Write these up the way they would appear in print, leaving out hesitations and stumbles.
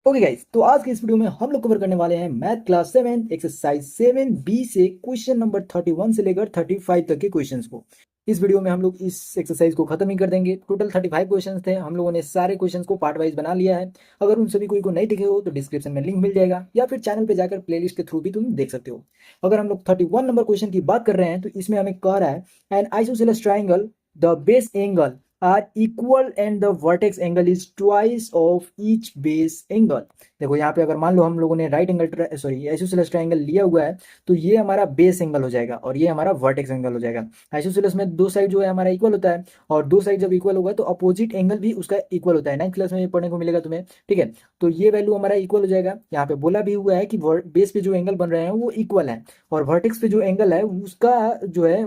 Okay guys, तो आज के इस वीडियो में हम लोग कवर करने वाले हैं मैथ क्लास 7 एक्सरसाइज 7 बी से क्वेश्चन नंबर 31 से लेकर 35 तक के क्वेश्चंस को। इस वीडियो में हम लोग इस एक्सरसाइज को खत्म ही कर देंगे। टोटल 35 क्वेश्चंस थे, हम लोगों ने सारे क्वेश्चंस को पार्ट वाइज बना लिया है। अगर उन सभी को नहीं दिखे हो तो डिस्क्रिप्शन में लिंक मिल जाएगा या फिर चैनल पे जाकर प्लेलिस्ट के थ्रू भी तुम देख सकते हो। अगर हम लोग 31 नंबर क्वेश्चन की बात कर रहे हैं तो इसमें हमें कह रहा है an isosceles triangle the base angle are equal and the vertex angle is twice of each base angle. देखो यहाँ पे अगर मान लो हम लोगों ने right angle sorry isosceles triangle लिया हुआ है तो ये हमारा बेस एंगल हो जाएगा और ये हमारा वर्टेक्स एंगल हो जाएगा। आइसोसेलेस में दो साइड जो है हमारा इक्वल होता है और दो साइड जब इक्वल होगा तो अपोजिट एंगल भी उसका इक्वल होता है। 9th क्लास में ये पढ़ने को मिलेगा तुम्हें, ठीक है। तो ये वैल्यू हमारा इक्वल हो जाएगा। यहाँ पे बोला भी हुआ है कि बेस पे जो एंगल बन रहे हैं वो इक्वल है और वर्टेक्स पे जो एंगल है उसका जो है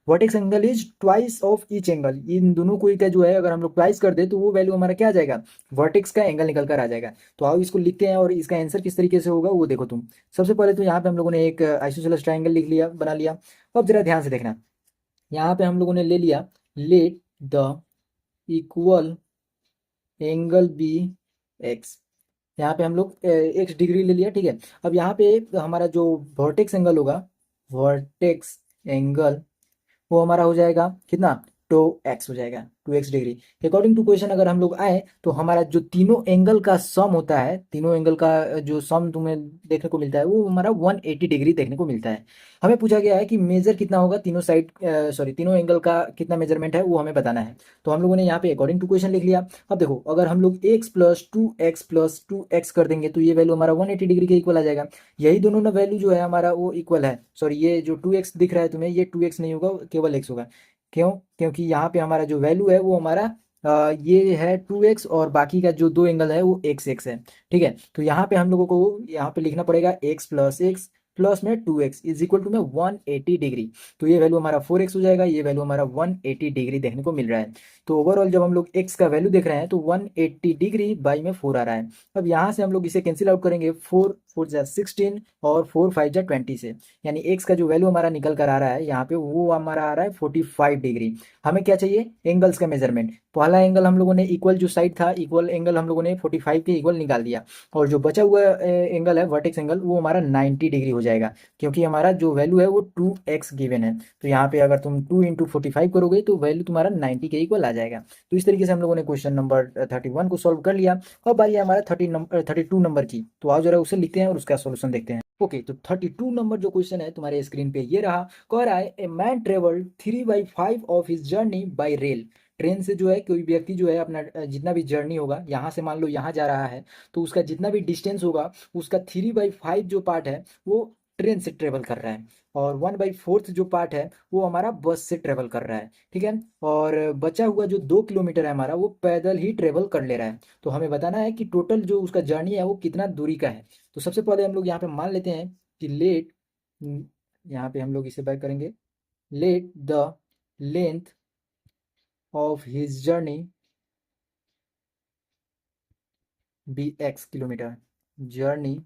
vertex angle is twice of each angle. इन दोनों को का जो है अगर हम लोग ट्वाइस कर दे तो वो वैल्यू हमारा क्या आ जाएगा, वर्टेक्स का एंगल निकल कर आ जाएगा। तो आओ इसको लिखते हैं और इसका आंसर किस तरीके से होगा वो देखो तुम। सबसे पहले तो यहाँ पे हम लोगों ने एक आइसोसेलेस ट्रायंगल लिख लिया, बना लिया। अब जरा ध्यान से देखना, यहाँ पे हम लोगों ने ले लिया let the equal angle be x. यहाँ पे हम लोग एक्स डिग्री ले लिया, ठीक है। अब यहाँ पे हमारा जो वर्टेक्स एंगल होगा, वर्टेक्स एंगल वो हमारा हो जाएगा कितना, 2x हो जाएगा, 2x degree. According to question अगर हम लोग आए तो हमारा जो तीनों एंगल का सम होता है, तीनों एंगल का जो सम तुम्हें देखने को मिलता है वो हमारा 180 डिग्री देखने को मिलता है। हमें पूछा गया है कि मेजर कितना होगा, तीनों साइड सॉरी तीनों एंगल का कितना मेजरमेंट है वो हमें बताना है। तो हम लोगों ने यहाँ पे अकॉर्डिंग टू क्वेश्चन लिख लिया। अब देखो अगर हम लोग x प्लस टू एक्स कर देंगे तो ये वैल्यू हमारा 180 डिग्री के इक्वल आ जाएगा। यही दोनों ना वैल्यू जो है हमारा वो इक्वल है। सॉरी ये जो 2x दिख रहा है तुम्हें ये 2x नहीं होगा, केवल x होगा। क्यों? क्योंकि यहाँ पे हमारा जो वैल्यू है वो हमारा ये है 2x और बाकी का जो दो एंगल है वो x है, ठीक है। तो यहाँ पे हम लोगों को यहाँ पे लिखना पड़ेगा x प्लस में 2x इज इक्वल टू में 180 डिग्री। तो ये वैल्यू हमारा 4x हो जाएगा, ये वैल्यू हमारा 180 डिग्री देखने को मिल रहा है। तो ओवरऑल जब हम लोग x का वैल्यू देख रहे हैं तो 180 डिग्री बाई में 4 आ रहा है। अब यहाँ से हम लोग इसे कैंसिल आउट करेंगे, 4 4 जा 16 और 4 5 जा 20 से, यानी x का जो वैल्यू हमारा निकल कर आ रहा है यहाँ पे वो हमारा आ रहा है 45 डिग्री। हमें क्या चाहिए, एंगल्स का मेजरमेंट। पहला एंगल हम लोगों ने इक्वल जो साइड था इक्वल एंगल हम लोगों ने 45 के इक्वल निकाल दिया और जो बचा हुआ एंगल है वर्टेक्स एंगल वो हमारा 90 डिग्री हो जाएगा, क्योंकि हमारा जो वैल्यू है वो 2x गिवन है। तो यहाँ पे अगर तुम 2 इंटू 45 करोगे तो वैल्यू तुम्हारा 90 के इक्वल आ जाएगा। तो इस तरीके से हम लोगों ने क्वेश्चन नंबर 31 को सॉल्व कर लिया। अब बारी है हमारा 32 नंबर की। तो आओ जरा उसे लिखते हैं और उसका सोल्यूशन देखते हैं। ओके, तो 32 नंबर जो क्वेश्चन है तुम्हारे स्क्रीन पे ये रहा। कह रहा है a man travelled 3/5 of his journey bye rail. Train से जो है कोई व्यक्ति जो है अपना जितना भी जर्नी होगा, यहाँ से मान लो यहाँ जा रहा है तो उसका जितना भी डिस्टेंस होगा उसका 3/5 जो पार्ट है वो ट्रेन से ट्रेवल कर रहा है और 1/4 जो पार्ट है वो हमारा बस से ट्रेवल कर रहा है, ठीक है। और बचा हुआ जो 2 किलोमीटर है हमारा वो पैदल ही ट्रेवल कर ले रहा है। तो हमें बताना है कि टोटल जो उसका जर्नी है वो कितना दूरी का है। तो सबसे पहले हम लोग यहाँ पे मान लेते हैं कि लेट, यहाँ पे हम लोग इसे बाय करेंगे, let the length of his journey be x kilometre. Journey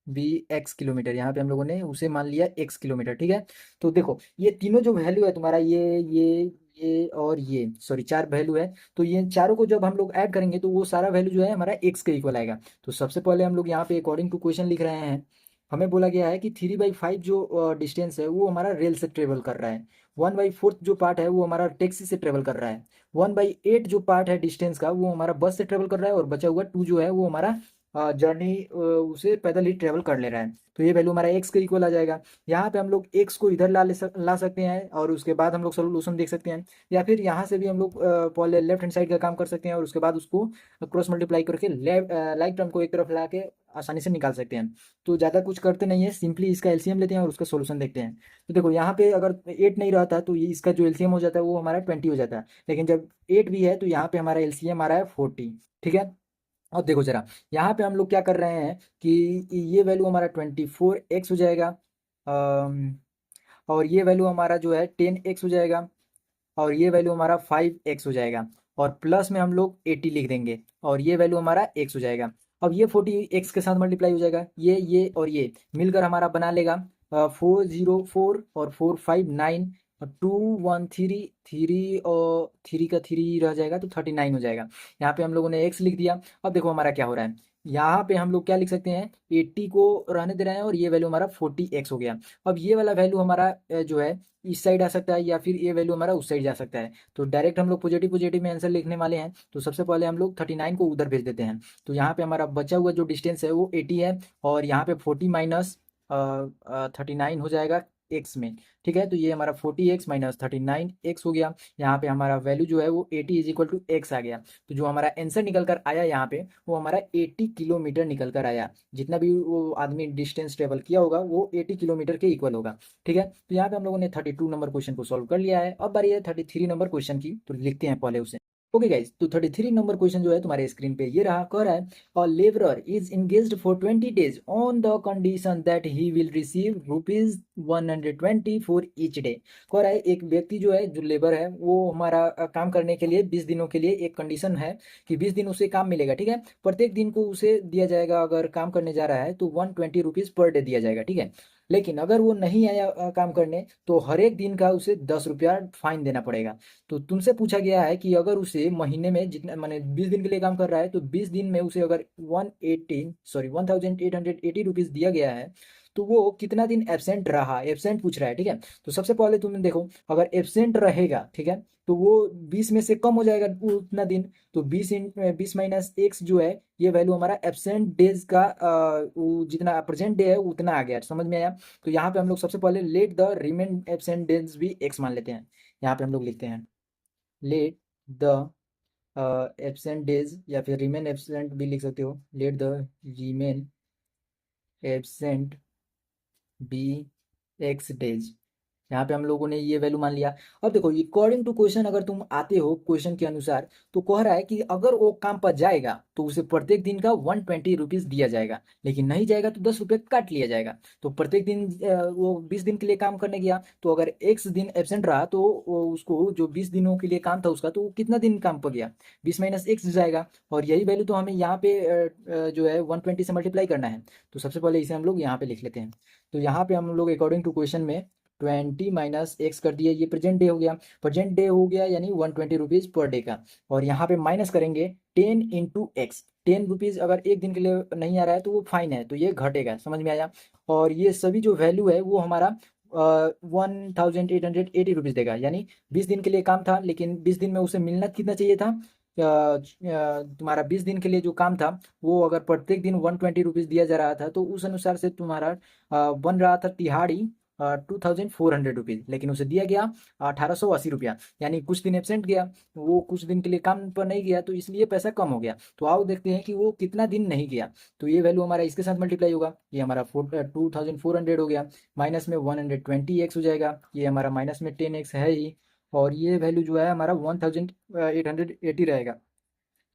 be x kilometre, यहाँ पे हम लोगों ने उसे मान लिया x किलोमीटर, ठीक है। तो देखो ये तीनों जो वैल्यू है तुम्हारा ये और ये सॉरी चार वैल्यू है, तो ये चारों को जब हम लोग ऐड करेंगे तो वो सारा वैल्यू जो है हमारा x के इक्वल आएगा। तो सबसे पहले हम लोग यहाँ पे अकॉर्डिंग टू क्वेश्चन लिख रहे हैं। हमें बोला गया है कि 3/5 जो डिस्टेंस है वो हमारा रेल से ट्रेवल कर रहा है, 1/4 जो पार्ट है वो हमारा टैक्सी से ट्रेवल कर रहा है, 1/8 जो पार्ट है डिस्टेंस का वो हमारा बस से ट्रेवल कर रहा है और बचा हुआ 2 जो है वो हमारा जर्नी उसे पैदल ही ट्रेवल कर ले रहा है। तो ये वैल्यू हमारा x के इक्वल आ जाएगा। यहाँ पे हम लोग x को इधर ला सकते हैं और उसके बाद हम लोग सोल्यूशन देख सकते हैं, या फिर यहाँ से भी हम लोग पहले लेफ्ट हैंड साइड का काम कर सकते हैं और उसके बाद उसको क्रॉस मल्टीप्लाई करके लाइक टर्म को एक तरफ ला के आसानी से निकाल सकते हैं। तो ज़्यादा कुछ करते नहीं है, सिंपली इसका एलसीएम लेते हैं और उसका सोल्यूशन देखते हैं। तो देखो यहाँ पे अगर 8 नहीं रहता तो ये इसका जो एलसीएम हो जाता है वो हमारा 20 हो जाता है, लेकिन जब 8 भी है तो यहाँ पे हमारा एलसीएम आ रहा है 40, ठीक है। अब देखो जरा यहाँ पे हम लोग क्या कर रहे हैं कि ये वैल्यू हमारा 24x हो जाएगा, अम, और ये वैल्यू हमारा जो है 10x हो जाएगा और ये वैल्यू हमारा 5x हो जाएगा और प्लस में हम लोग 80 लिख देंगे और ये वैल्यू हमारा x हो जाएगा। अब ये 40x के साथ मल्टीप्लाई हो जाएगा, ये और ये मिलकर हमारा बना लेगा 404 और 459 और 213, थ्री और थ्री का थ्री रह जाएगा तो 39 हो जाएगा। यहाँ पे हम लोगों ने x लिख दिया। अब देखो हमारा क्या हो रहा है, यहाँ पे हम लोग क्या लिख सकते हैं, 80 को रहने दे रहे हैं और ये वैल्यू हमारा 40x हो गया। अब ये वाला वैल्यू हमारा जो है इस साइड आ सकता है या फिर ये वैल्यू हमारा उस साइड जा सकता है। तो डायरेक्ट हम लोग पॉजिटिव पॉजिटिव में आंसर लिखने वाले हैं। तो सबसे पहले हम लोग 39 को उधर भेज देते हैं। तो यहाँ पे हमारा बचा हुआ जो डिस्टेंस है वो 80 है और यहाँ पे 40 माइनस 39 हो जाएगा एक्स में। ठीक है, तो ये हमारा 40x माइनस 39x हो गया। यहाँ पे हमारा वैल्यू जो है वो 80 इज इक्वल टू एक्स आ गया। तो जो हमारा आंसर निकल कर आया यहाँ पे वो हमारा 80 किलोमीटर निकल कर आया। जितना भी वो आदमी डिस्टेंस ट्रेवल किया होगा वो 80 किलोमीटर के इक्वल होगा। ठीक है, तो यहाँ पे हम लोगों ने 32 नंबर क्वेश्चन को सॉल्व कर लिया है। अब बारी है 33 नंबर क्वेश्चन की, तो लिखते हैं पहले उसे। ओके गाइस, तो 33 नंबर क्वेश्चन जो है तुम्हारे स्क्रीन पे ये रहा, कह रहा है a labourer is engaged for 20 days on the condition that he will receive rupees 120 for each day. कह रहा है एक व्यक्ति जो है, जो लेबर है, वो हमारा काम करने के लिए 20 दिनों के लिए एक कंडीशन है कि 20 दिन उसे काम मिलेगा। ठीक है, प्रत्येक दिन को उसे दिया जाएगा, अगर काम करने जा रहा है तो 120 रुपीज़ पर डे दिया जाएगा। ठीक है, लेकिन अगर वो नहीं आया काम करने तो हर एक दिन का उसे 10 रुपया फाइन देना पड़ेगा। तो तुमसे पूछा गया है कि अगर उसे महीने में जितना माने 20 दिन के लिए काम कर रहा है तो 20 दिन में उसे अगर 1880 रुपीज़ दिया गया है तो वो कितना दिन एब्सेंट रहा, एब्सेंट पूछ रहा है। ठीक है, तो सबसे पहले तुम देखो, अगर एब्सेंट रहेगा, ठीक है, तो वो 20 में से कम हो जाएगा उतना दिन। तो 20 माइनस एक्स जो है ये वैल्यू हमारा एब्सेंट डेज का वो जितना प्रेजेंट डे है उतना आ गया। समझ में आया? तो यहाँ पे हम लोग सबसे पहले late the remain absent days भी एक्स मान लेते हैं। यहाँ पे हम लोग लिखते हैं लेट द एब्सेंट डेज, या फिर रिमेन एब्सेंट भी लिख सकते हो, let the remain absent be x days. यहाँ पे हम लोगों ने ये वैल्यू मान लिया। अब देखो अकॉर्डिंग टू क्वेश्चन अगर तुम आते हो क्वेश्चन के अनुसार, तो कह रहा है कि अगर वो काम पर जाएगा तो उसे प्रत्येक दिन का 120 रुपीज़ दिया जाएगा, लेकिन नहीं जाएगा तो 10 रुपये काट लिया जाएगा। तो प्रत्येक दिन वो 20 दिन के लिए काम करने गया, तो अगर एक्स दिन एबसेंट रहा तो वो उसको जो 20 दिनों के लिए काम था उसका, तो वो कितना दिन काम पर गया, 20 माइनस एक्स जाएगा। और यही वैल्यू तो हमें यहाँ पे जो है 120 से मल्टीप्लाई करना है। तो सबसे पहले इसे हम लोग यहाँ पे लिख लेते हैं। तो यहाँ पे हम लोग अकॉर्डिंग टू क्वेश्चन में 20 माइनस एक्स कर दिया, ये प्रेजेंट डे हो गया। प्रेजेंट डे हो गया यानी 120 रुपीज़ पर डे का। और यहाँ पे माइनस करेंगे 10 इंटू एक्स। 10 रुपीज़ अगर एक दिन के लिए नहीं आ रहा है तो वो फाइन है, तो ये घटेगा। समझ में आया? और ये सभी जो वैल्यू है वो हमारा 1880 रुपीज़ देगा। यानी 20 दिन के लिए काम था, लेकिन 20 दिन में उसे मिलना कितना चाहिए था, तुम्हारा 20 दिन के लिए जो काम था वो अगर प्रत्येक दिन 120 रुपीज़ दिया जा रहा था तो उस अनुसार से तुम्हारा बन रहा था तिहाड़ी 2400 रुपीज़, लेकिन उसे दिया गया 1880 रुपया। यानी कुछ दिन एबसेंट गया, वो कुछ दिन के लिए काम पर नहीं गया, तो इसलिए पैसा कम हो गया। तो आओ देखते हैं कि वो कितना दिन नहीं गया। तो ये वैल्यू हमारा इसके साथ मल्टीप्लाई होगा, ये हमारा 2400 हो गया, माइनस में 120x हो जाएगा, ये हमारा माइनस में 10x है ही, और ये वैल्यू जो है हमारा 1880 रहेगा।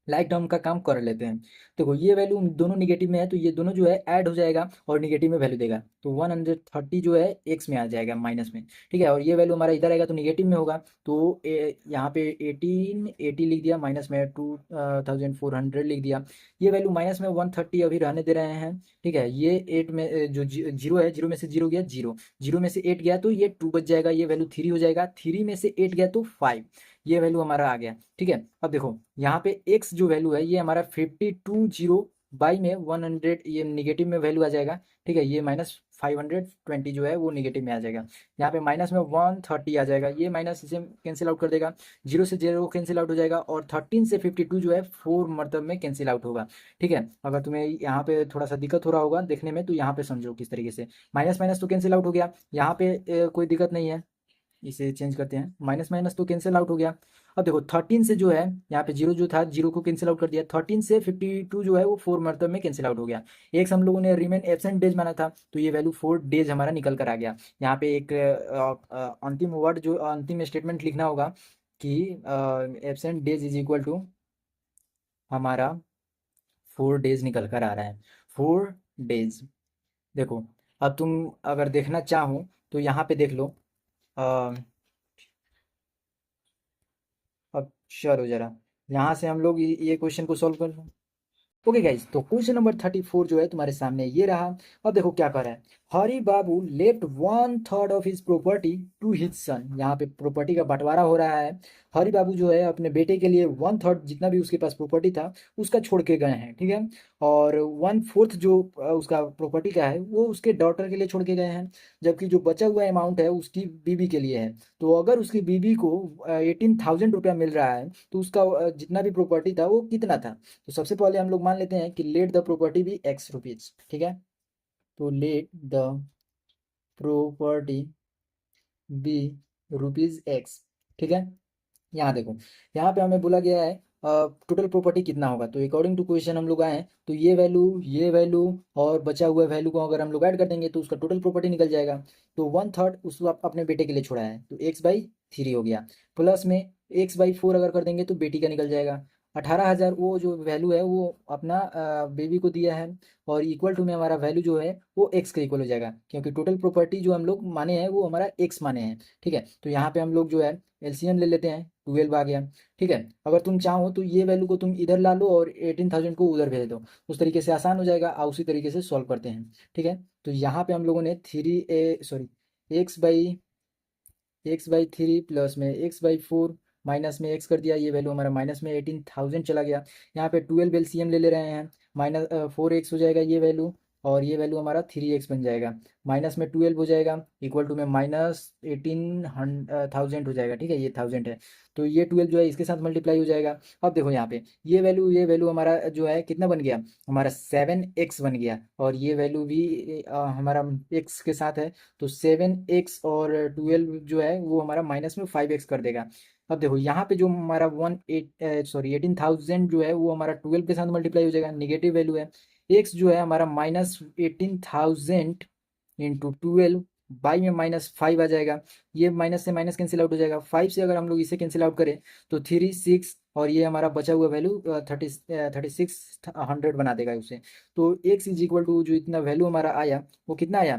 लाइक टर्म का काम कर लेते हैं। देखो ये वैल्यू दोनों निगेटिव में है, तो ये दोनों जो है ऐड हो जाएगा और निगेटिव में वैल्यू देगा, तो 130 जो है एक्स में आ जाएगा माइनस में। ठीक है, और ये वैल्यू हमारा इधर आएगा तो निगेटिव में होगा, तो यहाँ पे 1880 लिख दिया, माइनस में 2400 लिख दिया। ये वैल्यू माइनस में 130 अभी रहने दे रहे हैं। ठीक है, ये 8 में जो जीरो है, जीरो में से जीरो गया जीरो, जीरो में से 8 गया तो ये 2 बच जाएगा, ये वैल्यू 3 हो जाएगा, 3 में से 8 गया तो 5, ये वैल्यू हमारा आ गया। ठीक है, अब देखो यहाँ पे x जो वैल्यू है ये हमारा 52 बाई में 100, ये निगेटिव में वैल्यू आ जाएगा। ठीक है, ये माइनस 520 जो है वो निगेटिव में आ जाएगा। यहाँ पे माइनस में 130 आ जाएगा, ये माइनस इसे कैंसिल आउट कर देगा, जीरो से जीरो कैंसिल आउट हो जाएगा, और 13 से 52 जो है 4 मरतब में कैंसिल आउट होगा। ठीक है, अगर तुम्हें यहाँ पे थोड़ा सा दिक्कत हो रहा होगा देखने में, तो यहाँ पे समझो किस तरीके से माइनस माइनस तो कैंसिल आउट हो गया, यहाँ पे कोई दिक्कत नहीं है। इसे चेंज करते हैं, माइनस माइनस तो कैंसिल आउट हो गया। अब देखो 13 से जो है यहाँ पे जीरो जो था, जीरो को कैंसिल आउट कर दिया, 13 से 52 जो है वो 4 मरतब में कैंसिल आउट हो गया। एक हम लोगों ने रिमेन एब्सेंट डेज माना था, तो ये वैल्यू 4 डेज हमारा निकल कर आ गया। यहाँ पे एक अंतिम वर्ड जो अंतिम स्टेटमेंट लिखना होगा कि absent days is equal to हमारा 4 डेज निकल कर आ रहा है, 4 डेज। देखो अब तुम अगर देखना चाहो तो यहाँ पे देख लो, अब चलो जरा यहाँ से हम लोग ये क्वेश्चन को सॉल्व कर लो। ओके गाइज, तो क्वेश्चन नंबर 34 जो है तुम्हारे सामने ये रहा। अब देखो क्या कर रहा है, Hari Babu left 1/3 of his property to his son. यहाँ पे प्रॉपर्टी का बंटवारा हो रहा है। हरी बाबू जो है अपने बेटे के लिए 1/3 जितना भी उसके पास प्रॉपर्टी था उसका छोड़ के गए हैं, ठीक है। और 1/4 जो उसका प्रॉपर्टी का है वो उसके डॉटर के लिए छोड़ के गए हैं, जबकि जो बचा हुआ अमाउंट है उसकी बीबी के लिए है। तो अगर उसकी बीबी को 18,000 रुपया मिल रहा है तो उसका जितना भी प्रॉपर्टी था वो कितना था। तो सबसे पहले हम लोग मान लेते हैं कि let the property be x rupees, ठीक है। तो let the property be rupees x, ठीक है। यहाँ देखो, यहाँ पे हमें बोला गया है टोटल प्रॉपर्टी कितना होगा। तो अकॉर्डिंग टू क्वेश्चन हम लोग आए हैं तो ये वैल्यू और बचा हुआ वैल्यू को अगर हम लोग ऐड कर देंगे तो उसका टोटल प्रॉपर्टी निकल जाएगा। तो 1/3 उसको अपने बेटे के लिए छोड़ा है तो x/3 हो गया, प्लस में x/4 अगर कर देंगे तो बेटी का निकल जाएगा। 18,000 वो जो वैल्यू है वो अपना बेबी को दिया है, और इक्वल टू में हमारा वैल्यू जो है वो एक्स के इक्वल हो जाएगा, क्योंकि टोटल प्रॉपर्टी जो हम लोग माने हैं वो हमारा एक्स माने हैं, ठीक है। तो यहाँ पे हम लोग जो है एलसीएम ले लेते हैं, 12 आ गया, ठीक है। अगर तुम चाहो तो ये वैल्यू को तुम इधर ला लो और 18,000 को उधर भेज दो, उस तरीके से आसान हो जाएगा। उसी तरीके से सॉल्व करते हैं, ठीक है। तो यहाँ पे हम लोगों ने एक्स बाई 3 प्लस में x/4 माइनस में x कर दिया, ये वैल्यू हमारा माइनस में 18,000 चला गया। यहाँ पे 12 एलसीएम ले ले रहे हैं, माइनस 4x हो जाएगा ये वैल्यू, और ये वैल्यू हमारा 3x बन जाएगा। माइनस में 12 हो जाएगा, इक्वल टू में माइनस 18,000 हो जाएगा, ठीक है। ये 1000 है तो ये 12 जो है इसके साथ मल्टीप्लाई हो जाएगा। अब देखो यहाँ पे ये वैल्यू हमारा जो है कितना बन गया, हमारा 7x बन गया, और ये वैल्यू भी हमारा x के साथ है। तो 7x और 12 जो है वो हमारा माइनस में 5x कर देगा। अब देखो यहाँ पे जो हमारा 18,000 जो है वो हमारा 12 के साथ मल्टीप्लाई हो जाएगा, निगेटिव वैल्यू है। x जो है हमारा -18,000 इंटू 12 बाई में -5 आ जाएगा। ये माइनस से माइनस कैंसिल आउट हो जाएगा, 5 से अगर हम लोग इसे कैंसिल आउट करें तो 3 6, और ये हमारा बचा हुआ वैल्यू 3600 बना देगा उसे। तो x इज इक्वल टू जो इतना वैल्यू हमारा आया वो कितना आया,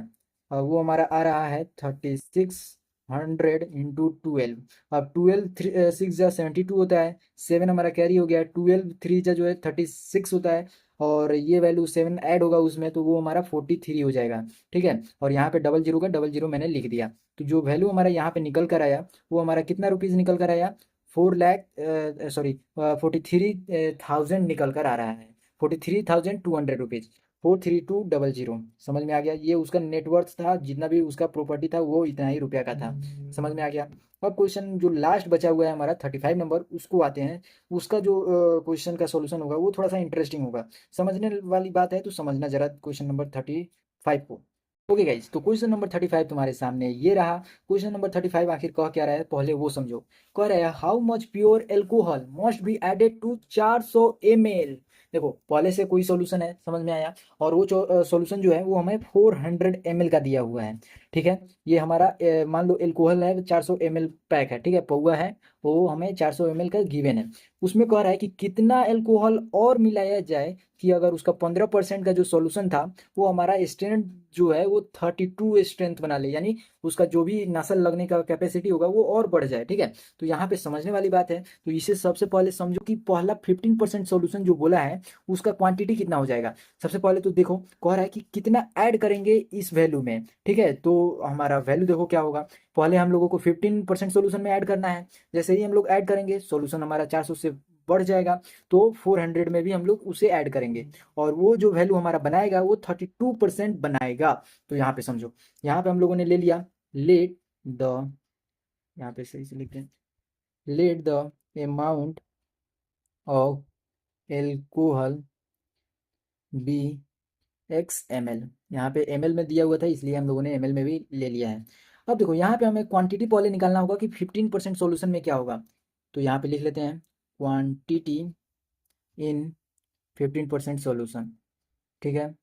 वो हमारा आ रहा है 3600 इंटू 12। अब 12 6 जा 72 होता है, 7 हमारा कैरी हो गया, 12 3 जा जो है 36 होता है, और ये वैल्यू 7 ऐड होगा उसमें तो वो हमारा 43 हो जाएगा, ठीक है। और यहाँ पे डबल जीरो का डबल जीरो मैंने लिख दिया। तो जो वैल्यू हमारा यहाँ पे निकल कर आया वो हमारा कितना रुपीज़ निकल कर आया, 43,000 निकल कर आ रहा है, 43,200 रुपीज़, 43200। समझ में आ गया, ये उसका नेटवर्थ था, जितना भी उसका प्रॉपर्टी था वो इतना ही रुपया का था। समझ में आ गया। अब क्वेश्चन जो लास्ट बचा हुआ है हमारा 35 नंबर, उसको आते हैं। उसका जो क्वेश्चन का सॉल्यूशन होगा वो थोड़ा सा इंटरेस्टिंग होगा, समझने वाली बात है तो समझना जरा क्वेश्चन नंबर 35 को। ओके गाइज, तो क्वेश्चन नंबर 35 तुम्हारे सामने ये रहा। क्वेश्चन नंबर 35 आखिर कह क्या रहा है पहले वो समझो। कह रहा है how much pure alcohol must be added to 400 ml। देखो पहले से कोई सॉल्यूशन है, समझ में आया, और वो सॉल्यूशन जो है वो हमें 400 ml का दिया हुआ है, ठीक है। ये हमारा मान लो एल्कोहल है 400 ml पैक है, ठीक है, पौवा है, वो हमें 400 ml का गिवन है। उसमें कह रहा है कि कितना एल्कोहल और मिलाया जाए कि अगर उसका 15% का जो सॉल्यूशन था वो हमारा स्ट्रेंथ जो है वो 32 स्ट्रेंथ बना ले, यानी उसका जो भी नसल लगने का कैपेसिटी होगा वो और बढ़ जाए, ठीक है। तो यहाँ पे समझने वाली बात है। तो इसे सबसे पहले समझो कि पहला 15% सॉल्यूशन जो बोला है उसका क्वांटिटी कितना हो जाएगा। सबसे पहले तो देखो कह रहा है कि कितना ऐड करेंगे इस वैल्यू में, ठीक है। तो हमारा वैल्यू देखो क्या होगा, पहले हम लोगों को 15% सॉल्यूशन में ऐड करना है। जैसे ही हम लोग ऐड करेंगे सॉल्यूशन हमारा 400 से बढ़ जाएगा, तो 400 में भी हम लोग उसे ऐड करेंगे, और वो जो वैल्यू हमारा बनाएगा वो 32% बनाएगा। तो यहाँ पे समझो, यहाँ पे हम लोगों ने ले लिया लेट द, यहाँ पे सही से लिखते हैं, let the amount of alcohol be x ml। यहाँ पे ml में दिया हुआ था इसलिए हम लोगों ने ml में भी ले लिया है। अब देखो यहाँ पे हमें क्वांटिटी पहले निकालना होगा कि 15% सॉल्यूशन में क्या होगा। तो यहाँ पे लिख लेते हैं क्वांटिटी इन 15% सॉल्यूशन, ठीक है।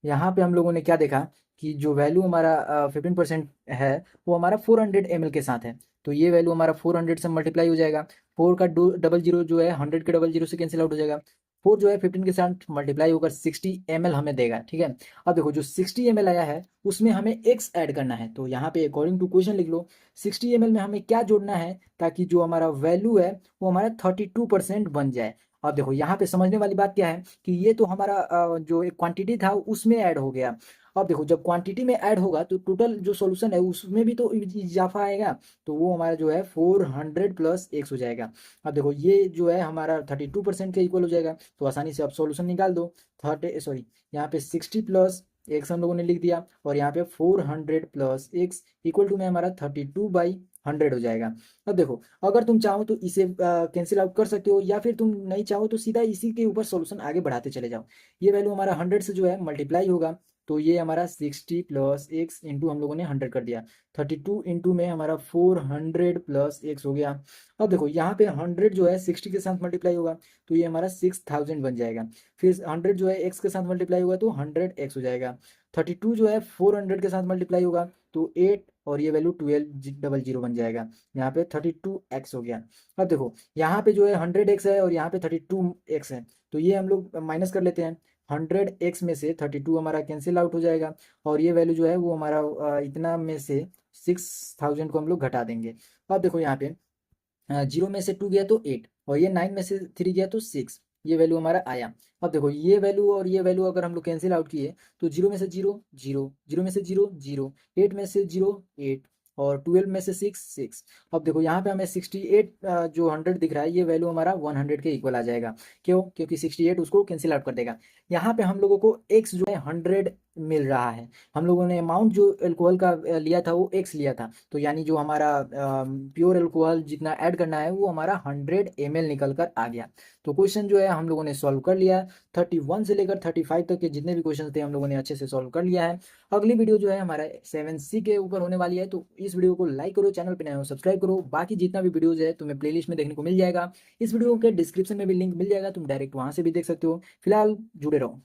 यहाँ पे हम लोगों ने क्या देखा कि जो वैल्यू हमारा 15% है वो हमारा 400 ml के साथ है। तो ये वैल्यू हमारा 400 से मल्टीप्लाई हो जाएगा, 4 का डबल जीरो जो है 100 के डबल जीरो से कैंसिल आउट हो जाएगा, 4 जो है 15 के साथ मल्टीप्लाई होकर 60 ml हमें देगा, ठीक है। अब देखो जो 60 ml आया है उसमें हमें x ऐड करना है। तो यहाँ पे अकॉर्डिंग टू क्वेश्चन लिख लो 60 ml में हमें क्या जोड़ना है ताकि जो हमारा वैल्यू है वो हमारा 32% बन जाए। अब देखो यहाँ पे समझने वाली बात क्या है कि ये तो हमारा जो एक क्वांटिटी था उसमें ऐड हो गया। अब देखो जब क्वांटिटी में ऐड होगा तो टोटल जो सॉल्यूशन है उसमें भी तो इजाफा आएगा, तो वो हमारा जो है 400 + x हो जाएगा। अब देखो ये जो है हमारा 32% के इक्वल हो जाएगा, तो आसानी से आप सॉल्यूशन निकाल दो। 60 + x हम लोगों ने लिख दिया, और यहाँ पे 400 + x इक्वल टू में हमारा 32/100 हो जाएगा। अब देखो अगर तुम चाहो तो इसे कैंसिल आउट कर सकते हो, या फिर तुम नहीं चाहो तो सीधा इसी के ऊपर सॉल्यूशन आगे बढ़ाते चले जाओ। ये वैल्यू हमारा 100 से जो है मल्टीप्लाई होगा, तो ये हमारा 60 + x इंटू हम लोगों ने 100 कर दिया, 32 इंटू में हमारा 400 + x हो गया। अब देखो यहाँ पे 100 जो है 60 के साथ मल्टीप्लाई होगा, तो ये हमारा 6000 बन जाएगा। फिर 100 जो है x के साथ मल्टीप्लाई होगा तो 100x हो जाएगा। 32 जो है 400 के साथ मल्टीप्लाई होगा तो 8, और ये वैल्यू 1200 बन जाएगा। यहाँ पे 32x हो गया। अब देखो यहाँ पे जो है 100x है और यहाँ पे 32x है, तो ये हम लोग माइनस कर लेते हैं। 100x में से 32 हमारा कैंसिल आउट हो जाएगा, और ये वैल्यू जो है वो हमारा इतना में से 6000 को हम लोग घटा देंगे। अब देखो यहाँ पे 0 में से 2 गया तो 8, और ये 9 में से 3 गया तो 6, ये वैल्यू हमारा आया। अब देखो ये वैल्यू और ये वैल्यू अगर हम लोग कैंसिल आउट किए तो 0 में से 0 0, 0 में से 0 0, 8 में से 0 8, और 12 में से 6 6। अब देखो यहाँ पे हमें 68 जो 100 दिख रहा है ये वैल्यू हमारा 100 के इक्वल आ जाएगा। क्यों? क्योंकि 68 उसको कैंसिल आउट कर देगा। यहाँ पे हम लोगों को x जो है 100 मिल रहा है। हम लोगों ने अमाउंट जो अल्कोहल का लिया था वो x लिया था, तो यानी जो हमारा प्योर अल्कोहल जितना ऐड करना है वो हमारा 100 ml निकल कर आ गया। तो क्वेश्चन जो है हम लोगों ने सॉल्व कर लिया। 31 से लेकर 35 तक के जितने भी क्वेश्चन थे हम लोगों ने अच्छे से सॉल्व कर लिया है। अगली वीडियो जो है हमारा 7C के ऊपर होने वाली है, तो इस वीडियो को लाइक करो, चैनल पे नए हो सब्सक्राइब करो। बाकी जितना भी वीडियोज है तुम्हें प्लेलिस्ट में देखने को मिल जाएगा। इस वीडियो के डिस्क्रिप्शन में भी लिंक मिल जाएगा, तुम डायरेक्ट वहां से भी देख सकते हो। फिलहाल जुड़े रहो।